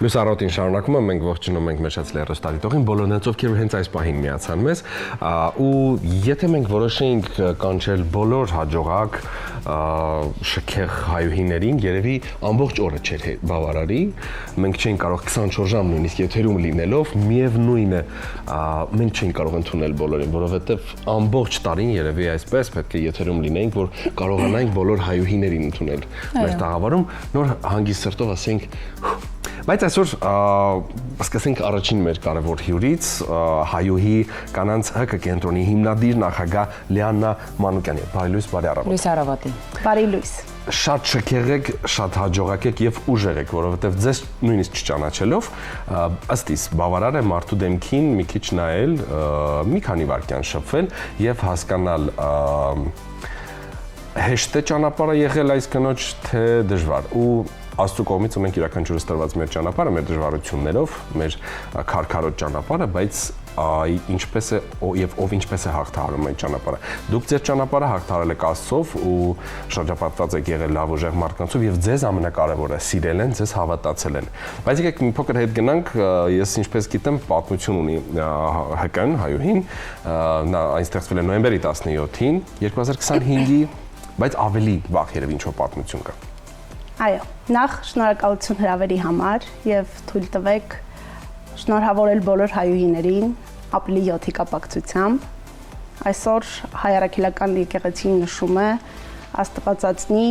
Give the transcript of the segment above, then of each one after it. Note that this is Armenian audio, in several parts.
Լույս առօրյին շարունակում եմ, մենք ողջունում ենք մեջած լեռոստատիտողին, բոլորնց ովքեր հենց այս պահին միացան մեզ, ու եթե մենք որոշեինք կանչել բոլոր հաջողակ շքեղ հայուհիներին, երևի ամբողջ օրը չէր բավարարի, մենք չէինք կարող 24 ժամ նույնիսկ եթերում լինելով, միևնույն է, մենք չէինք կարող ընդունել բոլորին, որովհետև ամբողջ տարին երևի այսպես պետք է եթերում լինեինք, որ կարողանայինք բոլոր հայուհիներին ընդունել մեր տաղավարում, նոր հանգիստ սրտով ասենք Բայց այսօր սկսենք առաջին մեր կարևոր հյուրից, հայուհի կանանց ՀԿ կենտրոնի հիմնադիր նախագահ Լիաննա Մանուկյանի։ Բարի լույս, բարի առավոտ։ Լույս առավոտի։ Բարի լույս։ Շատ շքեղ եք, շատ հաջողակ եք եւ ուժեղ եք, որովհետեւ ձեզ նույնիսկ չճանաչելով, ըստ իս բավարար է մարդու դեմքին մի քիչ նայել, մի քանի վայրկյան շփվել եւ հասկանալ հեշտ է ճանապարհը եղել այս կնոջ, թե դժվար։ Ու Աստծո կողմից ունենք յուրաքանչյուրս տրված մեր ճանապարհը, մեր դժվարություններով, մեր քարքարոտ ճանապարհը, բայց ինչպես է եւ ով ինչպես է հաղթահարում այդ ճանապարհը։ Դուք ձեր ճանապարհը հաղթահարել եք Աստծով ու շրջապատված եք եղել լավ ուժեղ մարդկանցով եւ ձեզ ամենակարևորը սիրել են, ձեզ հավատացել են։ Բայց եկեք մի փոքր հետ գնանք, ես ինչպես գիտեմ, պատմություն ունի ՀԿ-ն, հայուհին, նա այն ստեղծվել է նոյեմբերի 17-ին 2025-ի, բայց ավելի վաղ երևի ինչ-որ պատմություն կա։ Այո, նախ շնորհակալություն հրավերի համար եւ թույլ տվեք շնորհավորել բոլոր հայուհիներին ապրիլի 7-ի կապակցությամբ։ Այսօր հայ առաքելական եկեղեցին նշում է Աստվածածնի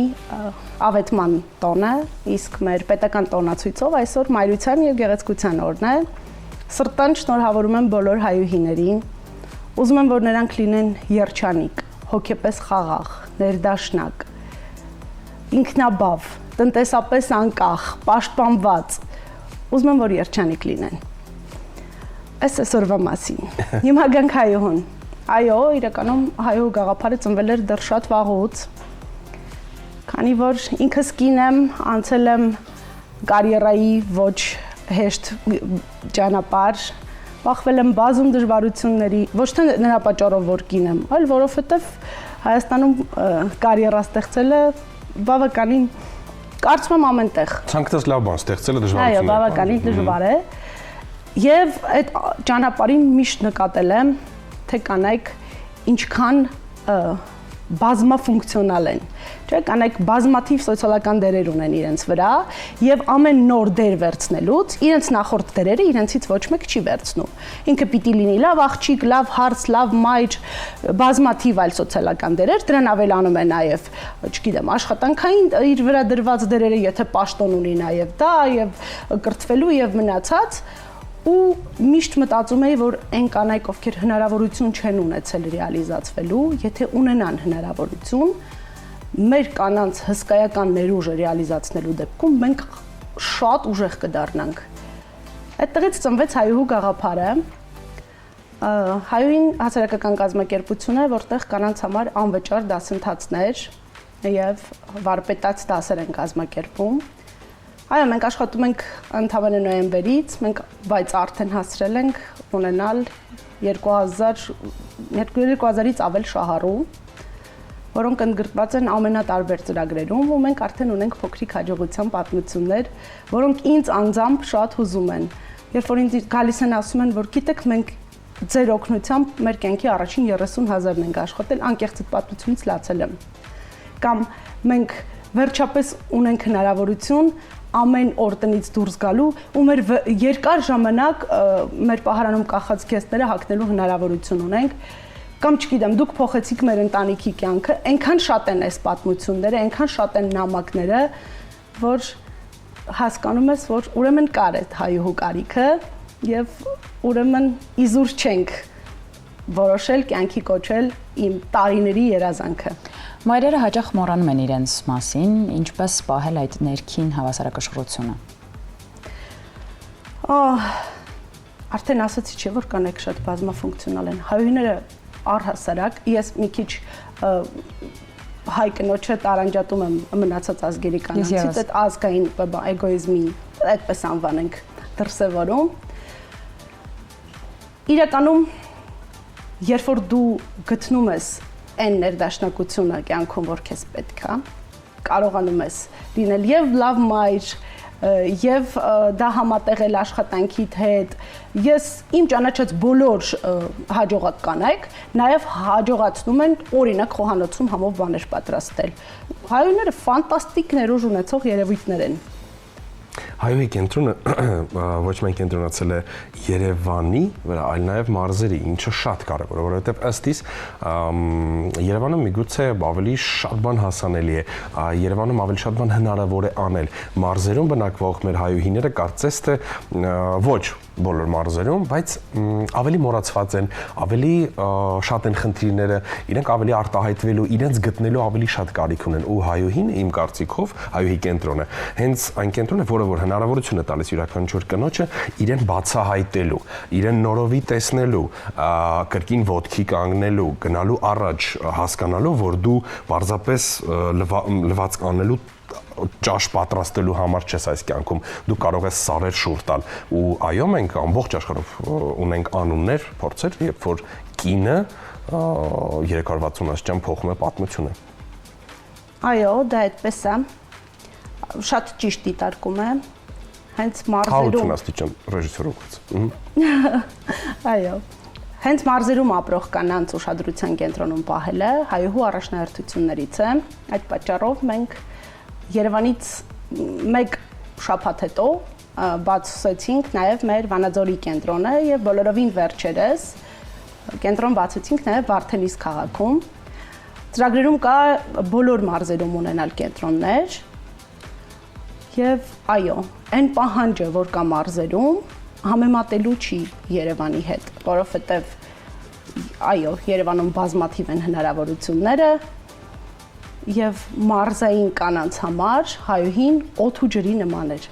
ավետման տոնը, իսկ մեր պետական տոնացույցով այսօր մայրության եւ գեղեցկության օրն է։ Սրտան շնորհավորում եմ բոլոր հայուհիներին։ Ուզում եմ, որ նրանք լինեն երջանիկ, հոգեպես խաղաղ, ներդաշնակ, ինքնաբավ, տնտեսապես անկախ, պաշտպանված, ուզում եմ, որ երջանիկ լինեն։ Այս այսօրվա մասին։ Հիմա գանք հայուհուն։ Այո, իրականում հայուհու գաղափարը ծնվել էր դեռ շատ վաղուց, քանի որ ինքս կին եմ, անցել եմ կարիերայի ոչ հեշտ ճանապարհ, բախվել եմ բազում դժվարությունների, ոչ թե նրա պատճառով, որ կին եմ, այլ որովհետև Հայաստանում կարիերա ստեղծելը բավականին կարծում եմ ամենտեղ։ Ցանկացած լավ բան ստեղծելը դժվարություն է։ Այո, բավականին դժվար է։ Եվ այդ ճանապարհին միշտ նկատել եմ, թե կանայք ինչքան բազմաֆունկցիոնալ են։ Չէ՞, կանայք բազմաթիվ սոցիալական դերեր ունեն իրենց վրա եւ ամեն նոր դեր վերցնելուց իրենց նախորդ դերերը իրենցից ոչ մեկ չի վերցնում։ Ինքը պիտի լինի լավ աղջիկ, լավ հարց, լավ մայր, բազմաթիվ այլ սոցիալական դերեր, դրան ավելանում է նաեւ, չգիտեմ, աշխատանքային իր վրա դրված դերերը, եթե պաշտոն ունի նաեւ դա եւ կրթվելու եւ մնացած ու միշտ մտածում էի, որ այն կանայք, ովքեր հնարավորություն չեն ունեցել ռեալիզացվելու, եթե ունենան հնարավորություն, մեր կանանց հսկայական ներուժը ռեալիզացնելու դեպքում մենք շատ ուժեղ կդառնանք։ Այդտեղից ծնվեց հայուհու գաղափարը։ Հայուհին հասարակական կազմակերպություն է, որտեղ կանանց համար անվճար դասընթացներ եւ վարպետաց դասեր են կազմակերպում։ Այո, մենք աշխատում ենք ընդհանրապես նոյեմբերից, բայց արդեն հասցրել ենք ունենալ 2000-ից ավել շահառու, որոնք ընդգրկված են ամենատարբեր ծրագրերում, ու մենք արդեն ունենք փոքրիկ հաջողության պատմություններ, որոնք ինձ անձամբ շատ հուզում են։ Երբ որ ինձ գալիս են ասում են, որ գիտեք, մենք ձեր օգնությամբ մեր կյանքի առաջին 30,000-ն ենք աշխատել, անկեղծ այդ պատմությունից լացել եմ։ Կամ մենք վերջապես ունենք հնարավորություն ամեն օր տնից դուրս գալու ու մեր երկար ժամանակ մեր պահարանում կախած գեստները հագնելու հնարավորություն ունենք, կամ չգիտեմ, դուք փոխեցիք մեր ընտանիքի կյանքը, այնքան շատ են այս պատմությունները, այնքան շատ են նամակները, որ հասկանում ես, որ ուրեմն կար այդ հայուհու կարիքը եւ ուրեմն իզուր չենք որոշել կյանքի կոչել իմ տարիների երազանքը։ Մայրերը հաճախ մոռանում են իրենց մասին, ինչպես պահել այդ ներքին հավասարակշռությունը։ Արդեն ասացի չէ, որ կանայք շատ բազմաֆունկցիոնալ են։ Հայուհիները առհասարակ, ես մի քիչ հայ կնոջը տարանջատում եմ մնացած ազգերի կանանցից, այդ ազգային էգոիզմի, այդպես անվանենք, դրսևորում։ Իրականում, երբ որ դու գտնում ես այն ներդաշնակությունը կյանքում, որ քեզ պետք է, կարողանում ես լինել եւ լավ մայր, եւ դա համատեղել աշխատանքիդ հետ ես իմ ճանաչած բոլոր հաջողակ կանայք նաեւ հաջողացնում են օրինակ խոհանոցում համով բաներ պատրաստել հայուները ֆանտաստիկ ներուժ ունեցող երևույթներ են Հայոյի կենտրոնը ոչ միայն կենտրոնացել է Երևանի վրա, այլ նաև մարզերի, ինչը շատ կարևոր է, որովհետև ըստ իս Երևանը միգուցե ավելի շատ բան հասանելի է, Երևանում ավելի շատ բան հնարավոր է անել։ Մարզերում բնակվող մեր հայուհիները կարծես թե ոչ բոլոր մարզերում, բայց ավելի մոռացված են, ավելի շատ են խնդիրները, իրենք ավելի արտահայտվելու, իրենց գտնելու ավելի շատ կարիք ունեն ու հայուհին իմ կարծիքով հայուհի կենտրոնը հենց այն կենտրոնն է, որը որ հնարավորություն է տալիս յուրաքանչյուր կնոջը իրեն բացահայտելու, իրեն նորովի տեսնելու, կրկին ոտքի կանգնելու, գնալու առաջ, հասկանալու, որ դու պարզապես լվացք անելու ճաշ պատրաստելու համար չես այս կյանքում դու կարող ես սարեր շուռ տալ ու այո մենք ամբողջ աշխարհով ունենք անուններ փորձեր երբ որ կինը 360 աստիճան փոխում է պատմությունը այո դա այդպես է շատ ճիշտ դիտարկում է հենց մարզերում 180 աստիճան ռեժիսորը ուղղեց այո հենց մարզերում ապրող կանանց ուշադրության կենտրոնում պահելը հայուհու առաջնահերթություններից է այդ պատճառով մենք Երևանից մեկ շաբաթ հետո բացեցինք նաև մեր Վանաձորի կենտրոնը եւ բոլորովին վերջերս կենտրոն բացեցինք նաև Վարդենիս քաղաքում։ Ծրագրերում կա բոլոր մարզերում ունենալ կենտրոններ եւ այո, այն պահանջը, որ կա մարզերում, համեմատելու չի Երևանի հետ, որովհետեւ այո, Երևանում բազմաթիվ են հնարավորությունները եւ մարզային կանանց համար հայուհին օդ ու ջրի նման էր։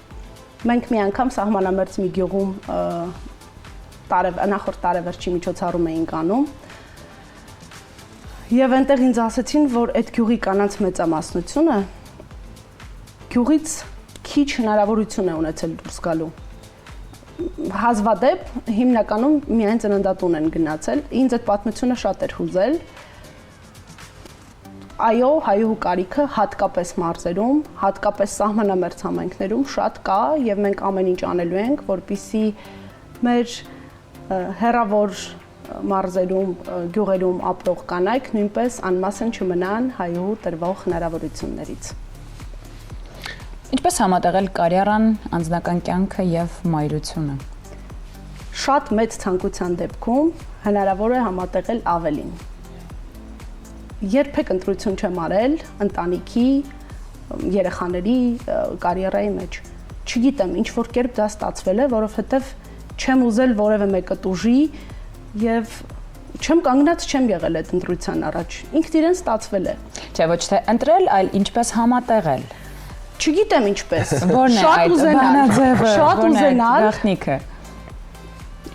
Մենք մի անգամ սահմանամերձ մի գյուղում նախորդ տարեվերջի միջոցառում էինք անում եւ այնտեղ ինձ ասացին, որ այդ գյուղի կանանց մեծամասնությունը գյուղից քիչ հնարավորություն է ունեցել դուրս գալու։ Հազվադեպ հիմնականում միայն ծննդատուն են գնացել։ Ինձ այդ պատմությունը շատ էր հուզել։ Այո, հայուհու կարիքը հատկապես մարզերում, հատկապես սահմանամերձ համայնքներում շատ կա եւ մենք ամեն ինչ անելու ենք, որպեսզի մեր հեռավոր մարզերում, գյուղերում ապրող կանայք նույնպես անմասն չմնան հայուհու տրվող հնարավորություններից։ Ինչպես համատեղել կարիերան, անձնական կյանքը եւ մայրությունը։ Շատ մեծ ցանկության դեպքում հնարավոր է համատեղել ավելին։ Երբեք ընտրություն չեմ արել ընտանիքի, երեխաների կարիերայի մեջ։ Չգիտեմ, ինչ որ կերպ դա ստացվել է, որովհետև չեմ ուզել որևէ մեկը տուժի եւ չեմ կանգնած չեմ եղել այդ ընտրության առաջ։ Ինքն իրեն ստացվել է։ Չէ, ոչ թե ընտրել, այլ ինչպես համատեղել։ Չգիտեմ ինչպես։ Որն է այդ բանաձևը, շատ ուզենալ գաղտնիքը։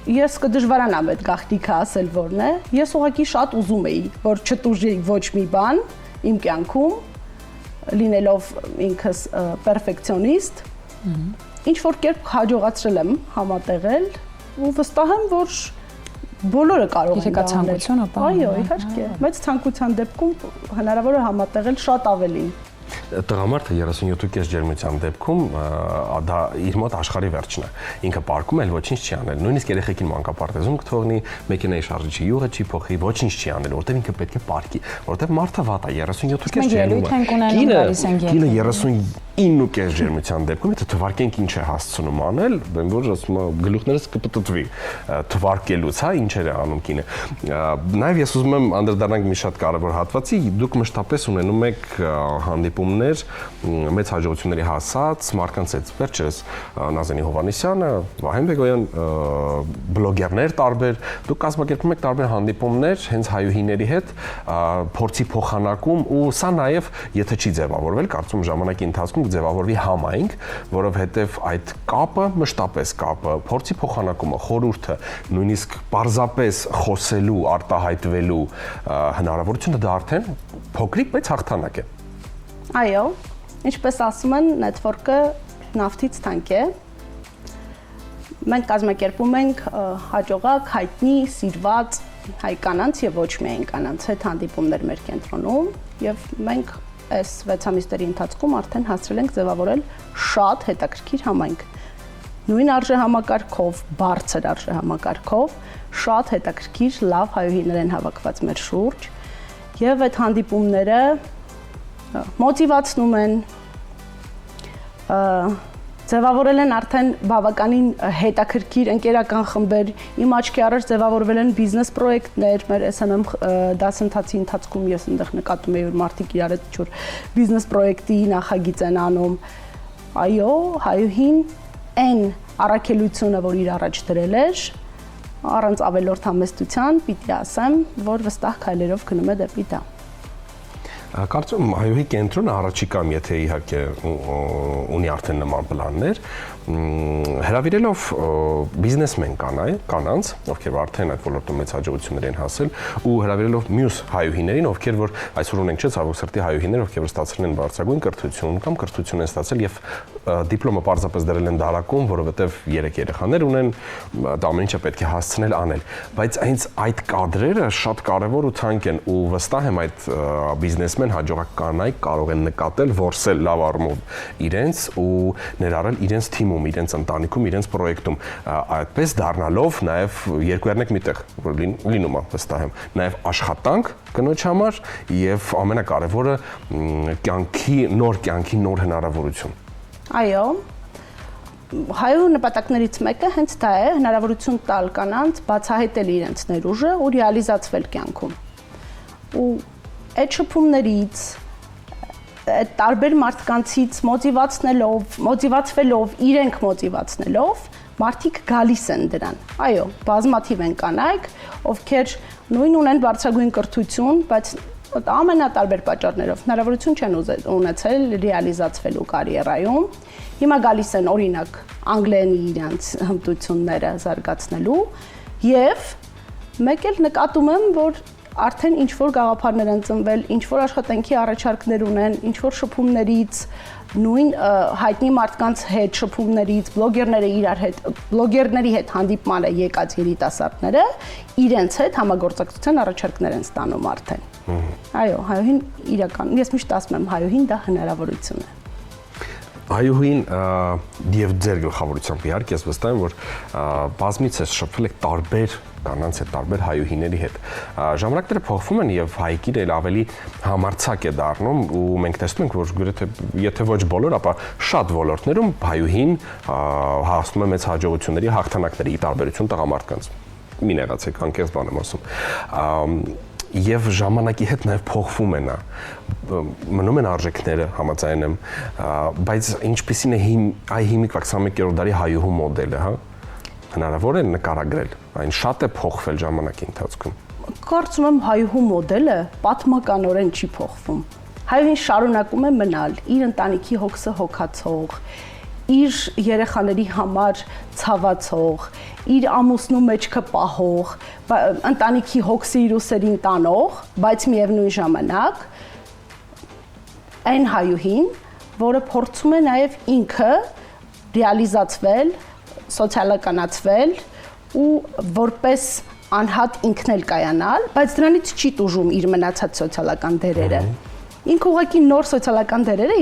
Ես կդժվարանամ այդ գաղտնիքը ասել որն է։ Ես ուղղակի շատ ուզում էի, որ չտուժի ոչ մի բան իմ կյանքում, լինելով ինքս պերֆեկցիոնիստ, ինչ որ կերպ հաջողացրել եմ համատեղել ու վստահ եմ, որ բոլորը կարող են դա անել։ Այո, իհարկե, մեծ ցանկության դեպքում հնարավոր է համատեղել շատ ավելին։ Տղամարդը 37.5 ջերմության դեպքում դա իր մոտ աշխարհի վերջն է։ Ինքը պարկում էլ ոչինչ չի անել։ Նույնիսկ երեխեքին մանկապարտեզում կթողնի, մեքենայի շարժիչի յուղը չի փոխի, ոչինչ չի անել, որտեղ ինքը պետք է պարկի, որտեղ մարդը վատ է 37.5 ջերմում։ Կինը 39.5 ջերմության դեպքում եթե թվարկենք ինչ է հասցնում անել, բեմ որ ասում եմ գլուխներս կպտտվի թվարկելուց, հա, ինչեր է անում կինը։ Նաև ես ուզում եմ անդրադառնանք մի շատ կարևոր հատվածի, դուք մշտապես ունենում եք հանդիպումներ մեծ հաջողությունների հասած մարդկանց հետ, վերջերս Նազենի Հովհաննիսյանը, Վահեն Բեգոյան, բլոգերներ տարբեր, դուք կազմակերպում եք տարբեր հանդիպումներ հենց հայուհիների հետ, փորձի փոխանակում ու սա նաև եթե չի ձևավորվել, կարծում ժամանակի ընթացքում ձևավորվի համայնք, որովհետև այդ կապը, մշտապես կապը, փորձի փոխանակումը, խորհուրդը, նույնիսկ պարզապես խոսելու, արտահայտվելու հնարավորությունը դա արդեն փոքրիկ, բայց հաղթանակ է։ Այո, ինչպես ասում են, նետվորքը նավթից թանկ է։ Մենք կազմակերպում ենք հաջողակ, հայտնի, սիրված հայ կանանց եւ ոչ միայն կանանց հետ հանդիպումներ մեր կենտրոնում եւ մենք այս 6 ամիսների ընթացքում արդեն հասցրել ենք ձևավորել շատ հետաքրքիր համայնք։ Նույն արժեհամակարգով, բարձր արժեհամակարգով, շատ հետաքրքիր լավ հայուհիներ են հավաքված մեր շուրջ, եւ այդ հանդիպումները մոտիվացնում են, ձևավորել են արդեն բավականին հետաքրքիր ընկերական խմբեր, իմ աչքի առաջ ձևավորվել են բիզնես պրոյեկտներ, մեր SMM դասընթացի ընթացքում ես այնտեղ նկատում եմ, որ մարդիկ իրար հետ ինչ-որ բիզնես պրոյեկտի նախագիծ են անում։ Այո, հայուհին այն առաքելությունը, որ իր առաջ դրել էր, առանց ավելորդ համեստության, պիտի ասեմ, որ վստահ քայլերով գնում է դեպի դա։ Կարծում հայուհի կենտրոնը առաջիկամ, եթե իհարկե ունի արդեն նման պլաններ, հրավիրելով բիզնեսմեն կանանց, ովքեր արդեն այդ ոլորտում մեծ հաջողություններ են հասել, ու հրավիրելով մյուս հայուհիներին, ովքեր որ այսօր ունենք չէ, ցավոք սրտի հայուհիներ, ովքեր ստացել են բարձրագույն կրթություն կամ կրթություն են ստացել եւ դիպլոմը պարզապես դրել են դարակում, որովհետեւ 3 երեխաներ ունեն, դա ամեն ինչը պետք է հասցնել անել, բայց հենց այդ կադրերը շատ կարեւոր ու թանկ են ու վստահ եմ այդ բիզնեսմեն հաջողակ կանայք կարող են նկատել, որսել լավ առումով իրենց ու ներառել իրենց թիմում, իրենց ընտանիքում, իրենց պրոյեկտում, այդպես դառնալով նաև երկուերնեք միտեղ, որ լինում է, վստահ եմ, նաև աշխատանք կնոջ համար եւ ամենակարևորը նոր կյանքի նոր հնարավորություն։ Այո, հայու նպատակներից մեկը հենց դա է, հնարավորություն տալ կանանց բացահայտել իրենց ներուժը ու ռեալիզացվել կյանքում։ Ու այդ շփումներից, այդ տարբեր մարդկանցից մոտիվացվելով, իրենք մոտիվացնելով, մարդիկ գալիս են դրան։ Այո, բազմաթիվ են կանայք, ովքեր նույն ունեն բարձրագույն կրթություն, բայց ամենատարբեր պատճառներով հնարավորություն չեն ունեցել ռեալիզացվելու կարիերայում։ Հիմա գալիս են օրինակ անգլերենի իրենց հմտությունները զարգացնելու եւ մեկ էլ նկատում եմ, որ արդեն ինչ-որ գաղափարներ են ծնվել, ինչ-որ աշխատանքի առաջարկներ ունեն, ինչ-որ շփումներից, նույն հայտնի մարդկանց հետ շփումներից, բլոգերների հետ հանդիպման է եկած երիտասարդները, իրենց հետ համագործակցության առաջարկներ են ստանում արդեն։ Այո, հայուհին իրական, ես միշտ ասում եմ, հայուհին դա հնարավորություն է։ Հայուհին եւ ձեր գլխավորությամբ իհարկե ես վստահ եմ, որ բազմից է շփվել եք տարբեր կանանց հետ, տարբեր հայուհիների հետ։ Ժամանակները փոխվում են եւ հայկին էլ ավելի համարձակ է դառնում ու մենք տեսնում ենք, որ գրեթե եթե ոչ բոլոր, ապա շատ ոլորտներում հայուհին հասնում է մեծ հաջողությունների, հաղթանակների ի տարբերություն տղամարդկանց։ Մի նեղացեք, անկեղծ բան եմ ասում։ Եվ ժամանակի հետ նաև փոխվում է նա, մնում են արժեքները, համաձայն եմ, բայց ինչպիսին է հիմիկ 21-րդ դարի հայուհու մոդելը, հա, հնարավոր է նկարագրել, այն շատ է փոխվել ժամանակի ընթացքում։ Կարծում եմ հայուհու մոդելը պատմականորեն չի փոխվում։ Հայուհին շարունակում է մնալ իր ընտանիքի հոգսը հոգացող, իր երեխաների համար ցավացող, իր ամուսնու մեջքը պահող, ընտանիքի հոգսը իր ուսերին տանող, բայց միևնույն ժամանակ այն հայուհին, որը փորձում է նաև ինքը ռեալիզացվել, սոցիալականացվել ու որպես անհատ ինքն էլ կայանալ, բայց դրանից չի տուժում իր մնացած սոցիալական դերերը։ Ինքը ուղղակի նոր սոցիալական դերերը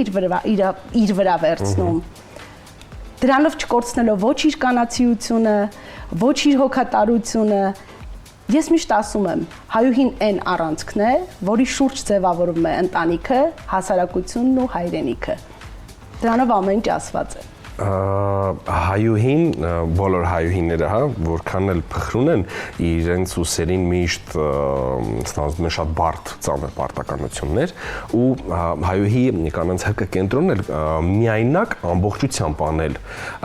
իր վրա վերցնում։ Դրանով չկորցնելով ոչ իր կանացիությունը, ոչ իր հոգատարությունը, ես միշտ ասում եմ, հայուհին այն առանցքն է, որի շուրջ ձևավորվում է ընտանիքը, հասարակությունն ու հայրենիքը։ Դրանով ամեն ինչ ասված է։ Հայուհին, բոլոր հայուհիները, հա, որքան էլ փխրուն են, իրենց ուսերին միշտ ստանձնում են շատ բարդ ծանր պարտականություններ ու հայուհի կանանց հկը կենտրոնն էլ միայնակ ամբողջությամբ անել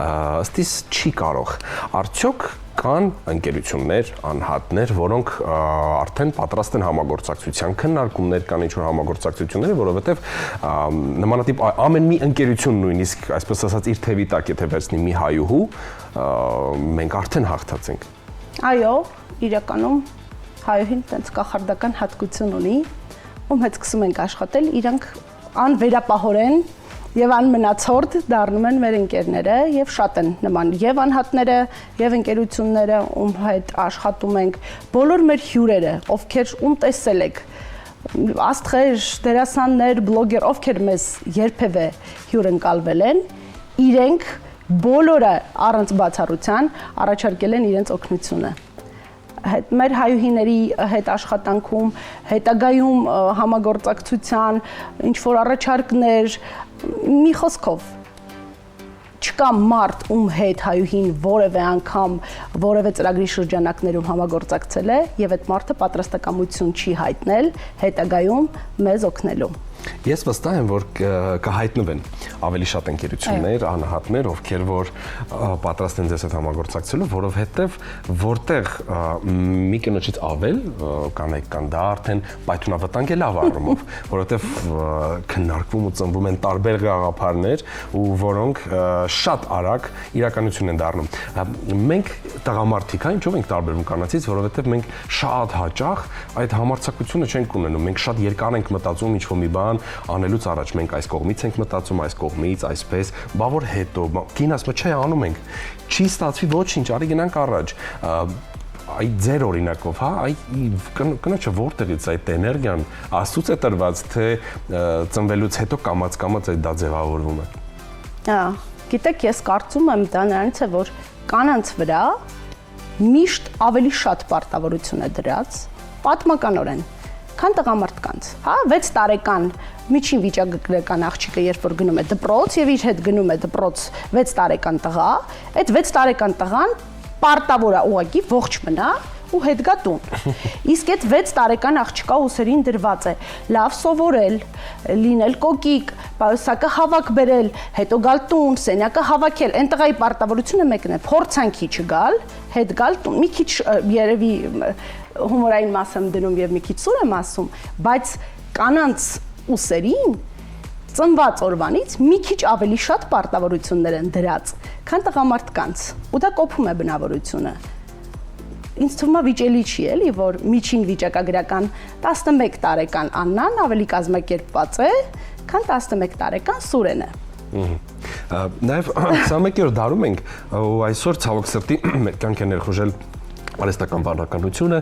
ըստիս չի կարող։ Արդյոք կան ընկերություններ, անհատներ, որոնք արդեն պատրաստ են համագործակցության քննարկումներ կան ինչ-որ համագործակցությունները, որովհետև նմանատիպ ամեն մի ընկերություն նույնիսկ, այսպես ասած, իր թևի տակ եթե վերցնի մի հայուհու, մենք արդեն հաղթած ենք։ Այո, իրականում հայուհին տենց կախարդական հատկություն ունի, ում հետ սկսում ենք աշխատել, իրանք անվերապահորեն եւ անմնացորդ դառնում են մեր ընկերները եւ շատ են նման եւ անհատները եւ ընկերությունները, ում հետ աշխատում ենք, բոլոր մեր հյուրերը, ովքեր ում տեսել եք աստղեր, դերասաններ, բլոգեր, ովքեր մեզ երբևէ հյուրընկալվել են, իրենք բոլորը առանց բացառության առաջարկել են իրենց օգնությունը։ Մեր հայուհիների հետ աշխատանքում, հետագայում համագործակցության, ինչ որ առաջարկներ, մի խոսքով չկա մարդ, ում հետ հայուհին որևէ անգամ որևէ ծրագրի շրջանակներում համագործակցել է եւ այդ մարդը պատրաստակամություն չի հայտնել հետագայում մեզ օգնելու։ Ես վստահ եմ, որ կհայտնվեն ավելի շատ ընկերություններ, անհատներ, ովքեր որ պատրաստ են ձեզ հետ համագործակցելու, որովհետև որտեղ մի կնոջից ավել կանայք կան, դա արդեն պայթյունավտանգ է լավ առումով, որովհետև քննարկվում ու ծնվում են տարբեր գաղափարներ, ու որոնք շատ արագ իրականություն են դառնում։ Մենք տղամարդիկ, ինչով ենք տարբերվում կանացից, որովհետև մենք շատ հաճախ այդ համարձակությունը չենք ունենում, մենք շատ երկար ենք մտածում ինչ-որ մի բան անելուց առաջ, մենք այս կողմից ենք մտածում, այս կողմից, այսպես, բա որ հետո, կին ասում է, չէ, անում ենք, չի ստացվի ոչինչ, արի գնանք առաջ, այ ձեր օրինակով, հա, այ կնոջը որտեղից այդ էներգիան աստծուց է տրված, թե ծնվելուց հետո կամաց այդ դա ձևավորվում է։ Գիտեք, ես կարծում եմ դա նրանից է, որ կանանց վրա միշտ ավելի շատ պարտավորություն է դրած, պատմականորեն, քան տղամարդկանց, հա, 6 տարեկան միջին վիճակագրական աղջիկը երբ որ գնում է դպրոց եւ իր հետ գնում է դպրոց 6 տարեկան տղա, այդ 6 տարեկան տղան պարտավոր է ուղղակի ողջ մնա ու հետ գա տուն։ Իսկ այդ 6 տարեկան աղջկա ուսերին դրված է լավ սովորել, լինել կոկիկ, պայուսակը հավաք բերել, հետո գալ տուն, սենյակը հավաքել։ Այն տղայի պարտավորությունը մեկն է՝ փորձանքի չգալ, հետ գալ տուն։ Մի քիչ երևի հումորային մաս եմ դնում եւ մի քիչ սուր եմ ասում, բայց կանանց ուսերին ծնված օրվանից մի քիչ ավելի շատ պարտավորություններ են դրած, քան տղամարդկանց։ Ու դա կոփում է բնավորությունը։ Ինձ թվում է վիճելի չի էլի, որ միջին վիճակագրական 11 տարեկան Աննան ավելի կազմակերպված է, քան 11 տարեկան Սուրենը։ Նաև 21-րդ դարում ենք, ու այսօր ցավոք սրտի մեր կյանք է ներխուժել արհեստական վարականությունը,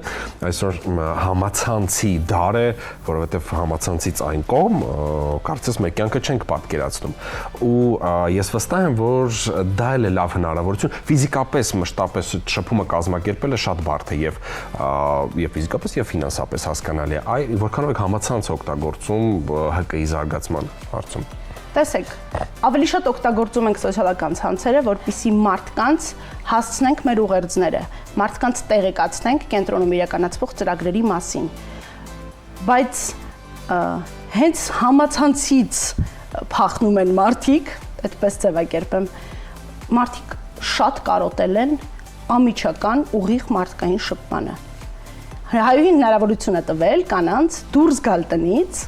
այսօր համացանցի դար է, որովհետև համացանցից այն կողմ կարծես մեր կյանքը չենք պատկերացնում։ Ու ես վստահ եմ, որ դա էլ է լավ հնարավորություն, ֆիզիկապես մշտապես շփումը կազմակերպելը շատ բարդ է եւ ֆիզիկապես եւ ֆինանսապես հասկանալի է, որքանով եք համացանց օգտագործում ՀԿ-ի զարգացման հարցում։ Տեսեք, ավելի շատ օգտագործում ենք սոցիալական ցանցերը, որպեսզի մարդկանց հասցնենք մեր ուղերձները, մարդկանց տեղեկացնենք կենտրոնում իրականացվող ծրագրերի մասին։ Բայց հենց համացանցից փախնում են մարդիկ, այդպես ձևակերպեմ, մարդիկ շատ կարոտել են ամիջական ուղիղ մարդկային շփմանը։ Հայուհին հնարավորություն է տվել կանանց դուրս գալ տնից,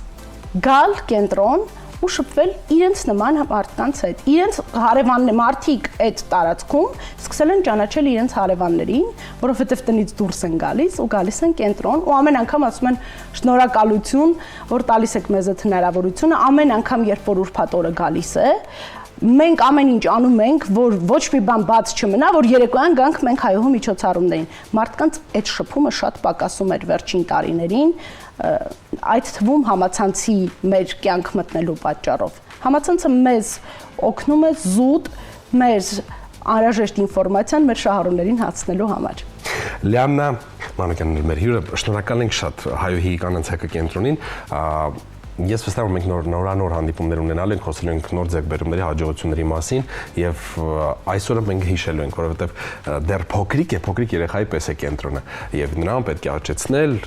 գալ կենտրոն ու շփվել իրենց նման մարդկանց հետ։ Իրենց հարևաններ, մարդիկ այդ տարածքում սկսել են ճանաչել իրենց հարևաններին, որովհետև տնից դուրս են գալիս ու գալիս են կենտրոն ու ամեն անգամ ասում են շնորհակալություն, որ տալիս եք մեզ այդ հնարավորությունը, ամեն անգամ երբ որ ուրբաթ օրը գալիս է, մենք ամեն ինչ անում ենք, որ ոչ մի բան բաց չմնա, որ երեկոյան գանք մենք հայոհու միջոցառումներին։ Մարդկանց այդ շփումը շատ պակասում էր վերջին տարիներին, այդ թվում համացանցի մեր կյանք մտնելու պատճառով։ Համացանցը մեզ օգնում է զուտ մեր անհրաժեշտ ինֆորմացիան մեր շահառուներին հասցնելու համար։ Լիաննա Մանուկյանն մեր հյուրը, շնորհակալ ենք շատ հայուհի կանանց ՀԿ կենտրոնին։ Ես վստահ եմ, մենք նորանոր հանդիպումներ ունենալ ենք, խոսել ենք նոր ձեռքբերումների հաջողությունների մասին եւ այսօր մենք հիշելու ենք, որովհետեւ դեռ փոքրիկ երեխայի պես է կենտրոնը եւ նրան պետք է աճեցնել,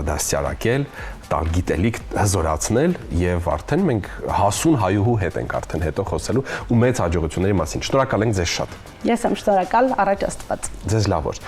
դաստիարակել, տալ գիտելիք հզորացնել եւ արդեն մենք հասուն հայուհու հետ ենք արդեն հետո խոսելու ու մեծ հաջողությունների մասին։ Շնորհակալ ենք ձեզ շատ։ Ես եմ շնորհակալ, առաջ Աստված։ Ձեզ լավ օր։